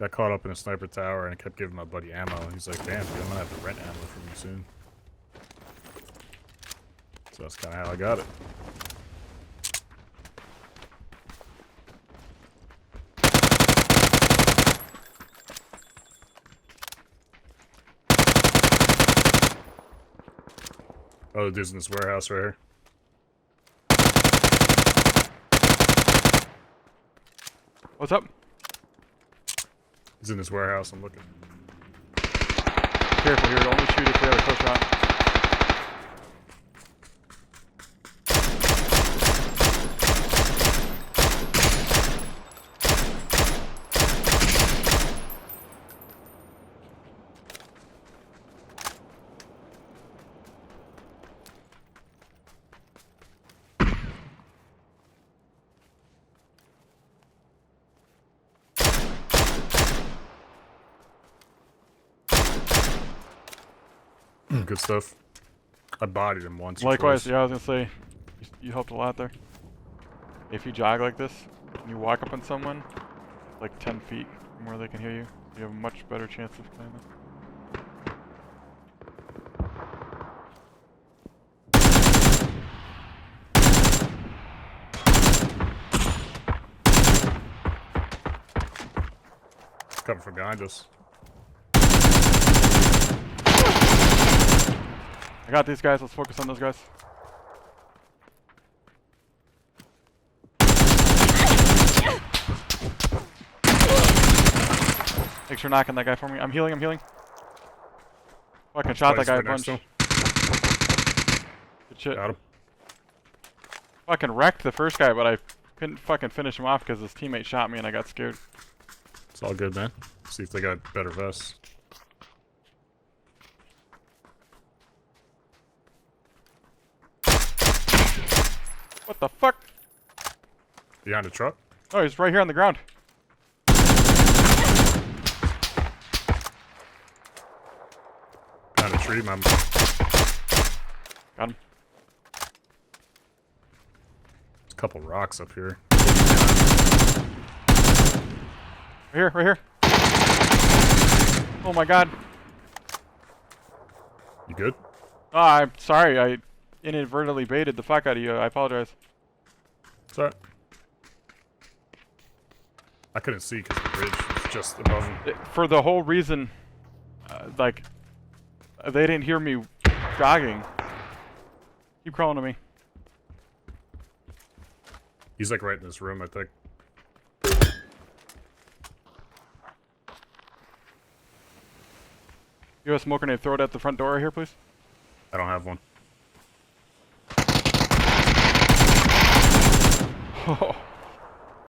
Got caught up in a sniper tower and I kept giving my buddy ammo. He's like, damn, dude, I'm gonna have to rent ammo from you soon. So that's kind of how I got it. Oh, the dude's in this warehouse right here. What's up? He's in this warehouse. I'm looking. Careful here. Only shoot if we have a close shot. Good stuff. I bodied him once. Likewise, yeah, I was gonna say, you helped a lot there. If you jog like this, and you walk up on someone, like 10 feet from where they can hear you, you have a much better chance of playing them. It's coming from behind us. I got these guys, let's focus on those guys. Thanks for knocking that guy for me. I'm healing, I'm healing. Fucking shot that guy a bunch. Good shit. Got him. Fucking wrecked the first guy, but I couldn't fucking finish him off because his teammate shot me and I got scared. It's all good, man. See if they got better vests. What the fuck? Behind the truck? Oh, he's right here on the ground. Behind a tree, man. Got him. There's a couple rocks up here. Right here, right here. Oh my god. You good? Oh, I'm sorry. I inadvertently baited the fuck out of you. I apologize. It's alright. I couldn't see because the bridge was just above him. For the whole reason, like, they didn't hear me jogging. Keep crawling to me. He's like right in this room, I think. You have a smoke grenade. Throw it at the front door right here, please. I don't have one. Oh.